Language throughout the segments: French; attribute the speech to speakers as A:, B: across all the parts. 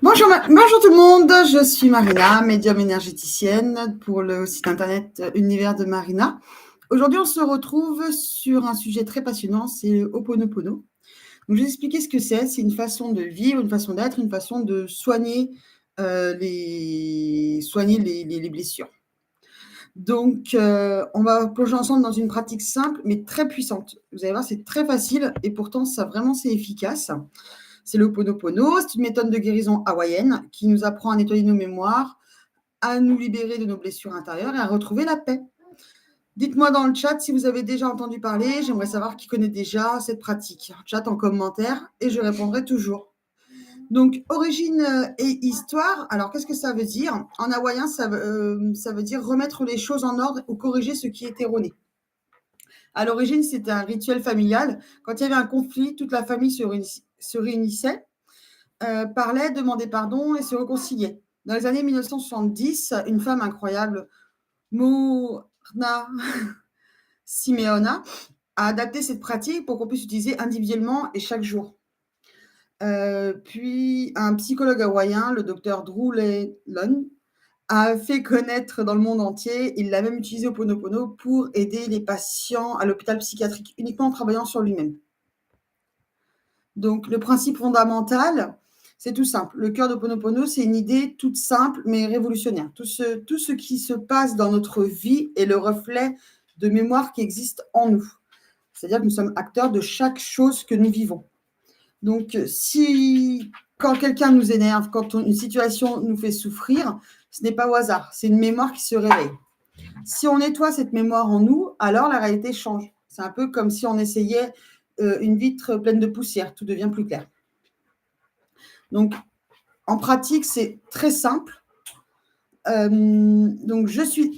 A: Bonjour tout le monde, je suis Marina, médium énergéticienne pour le site internet Univers de Marina. Aujourd'hui, on se retrouve sur un sujet très passionnant, c'est le Ho'oponopono. Donc, je vais expliquer ce que c'est. C'est une façon de vivre, une façon d'être, une façon de soigner les blessures. Donc, on va plonger ensemble dans une pratique simple mais très puissante. Vous allez voir, c'est très facile et pourtant, c'est efficace. C'est le Ho'oponopono, c'est une méthode de guérison hawaïenne qui nous apprend à nettoyer nos mémoires, à nous libérer de nos blessures intérieures et à retrouver la paix. Dites-moi dans le chat si vous avez déjà entendu parler, j'aimerais savoir qui connaît déjà cette pratique. Chat en commentaire et je répondrai toujours. Donc, origine et histoire, alors qu'est-ce que ça veut dire? En hawaïen, ça veut dire remettre les choses en ordre ou corriger ce qui est erroné. À l'origine, c'était un rituel familial. Quand il y avait un conflit, toute la famille se réunissait, parlait, demandait pardon et se réconciliait. Dans les années 1970, une femme incroyable, Murna Simeona, a adapté cette pratique pour qu'on puisse l'utiliser individuellement et chaque jour. Puis un psychologue hawaïen, le docteur Drew Lelon, a fait connaître dans le monde entier. Il l'a même utilisé au Ho'oponopono pour aider les patients à l'hôpital psychiatrique, uniquement en travaillant sur lui-même. Donc, le principe fondamental, c'est tout simple. Le cœur d'Ho'oponopono, c'est une idée toute simple mais révolutionnaire. Tout ce qui se passe dans notre vie est le reflet de mémoire qui existe en nous. C'est-à-dire que nous sommes acteurs de chaque chose que nous vivons. Donc, quand quelqu'un nous énerve, quand une situation nous fait souffrir, ce n'est pas au hasard, c'est une mémoire qui se réveille. Si on nettoie cette mémoire en nous, alors la réalité change. C'est un peu comme si on essayait une vitre pleine de poussière, tout devient plus clair. Donc, en pratique, c'est très simple. Donc,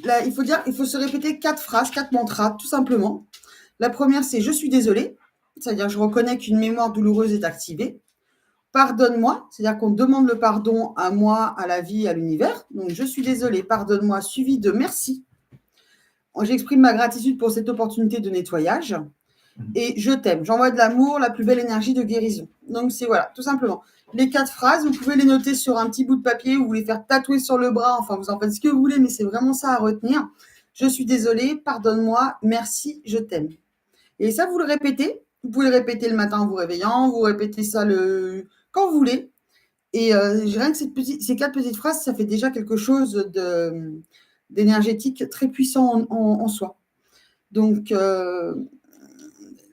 A: là, il faut se répéter 4 phrases, 4 mantras, tout simplement. La première, c'est « je suis désolée », c'est-à-dire je reconnais qu'une mémoire douloureuse est activée. « Pardonne-moi », c'est-à-dire qu'on demande le pardon à moi, à la vie, à l'univers. Donc, « je suis désolée, pardonne-moi », suivi de « merci ». J'exprime ma gratitude pour cette opportunité de nettoyage. Et je t'aime. J'envoie de l'amour, la plus belle énergie de guérison. Donc, c'est voilà, tout simplement. Les 4 phrases, vous pouvez les noter sur un petit bout de papier ou vous les faire tatouer sur le bras. Enfin, vous en faites ce que vous voulez, mais c'est vraiment ça à retenir. Je suis désolée, pardonne-moi, merci, je t'aime. Et ça, vous le répétez. Vous pouvez le répéter le matin en vous réveillant, vous répétez ça quand vous voulez. Et rien que ces 4 petites phrases, ça fait déjà quelque chose d'énergétique très puissant en soi. Donc,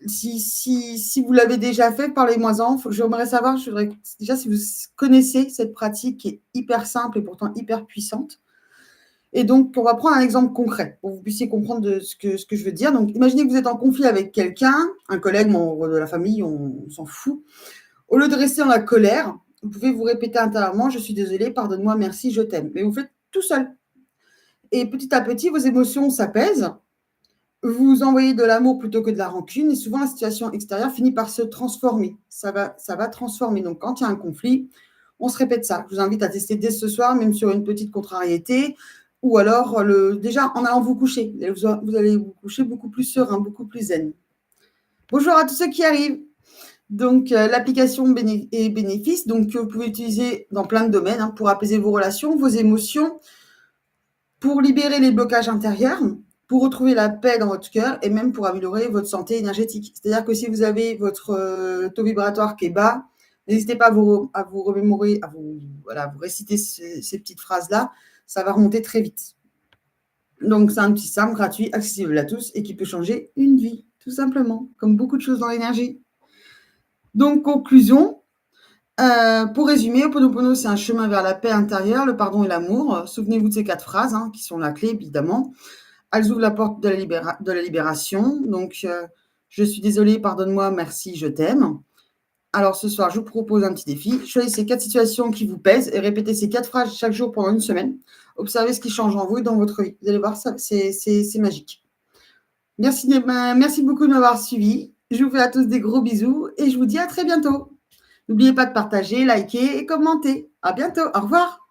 A: si vous l'avez déjà fait, parlez-moi-en. J'aimerais savoir déjà si vous connaissez cette pratique qui est hyper simple et pourtant hyper puissante. Et donc, on va prendre un exemple concret pour que vous puissiez comprendre ce que je veux dire. Donc, imaginez que vous êtes en conflit avec quelqu'un, un collègue, membre de la famille, on s'en fout. Au lieu de rester dans la colère, vous pouvez vous répéter intérieurement « Je suis désolée, pardonne-moi, merci, je t'aime ». Mais vous faites tout seul. Et petit à petit, vos émotions s'apaisent. Vous envoyez de l'amour plutôt que de la rancune et souvent la situation extérieure finit par se transformer. Ça va transformer. Donc, quand il y a un conflit, on se répète ça. Je vous invite à tester dès ce soir, même sur une petite contrariété, ou alors déjà en allant vous coucher. Vous allez vous coucher beaucoup plus serein, beaucoup plus zen. Bonjour à tous ceux qui arrivent. Donc, l'application est bénéfice, donc que vous pouvez utiliser dans plein de domaines pour apaiser vos relations, vos émotions, pour libérer les blocages intérieurs, pour retrouver la paix dans votre cœur et même pour améliorer votre santé énergétique. C'est-à-dire que si vous avez votre taux vibratoire qui est bas, n'hésitez pas à vous remémorer, à vous réciter ces petites phrases-là, ça va remonter très vite. Donc, c'est un petit simple, gratuit, accessible à tous et qui peut changer une vie, tout simplement, comme beaucoup de choses dans l'énergie. Donc, conclusion. Pour résumer, Ho'oponopono, c'est un chemin vers la paix intérieure, le pardon et l'amour. Souvenez-vous de ces 4 phrases, qui sont la clé, évidemment. Elles ouvrent la porte de la libération. Donc, je suis désolée, pardonne-moi, merci, je t'aime. Alors, ce soir, je vous propose un petit défi. Choisissez 4 situations qui vous pèsent et répétez ces 4 phrases chaque jour pendant une semaine. Observez ce qui change en vous et dans votre vie. Vous allez voir, c'est magique. Merci beaucoup de m'avoir suivi. Je vous fais à tous des gros bisous et je vous dis à très bientôt. N'oubliez pas de partager, liker et commenter. À bientôt. Au revoir.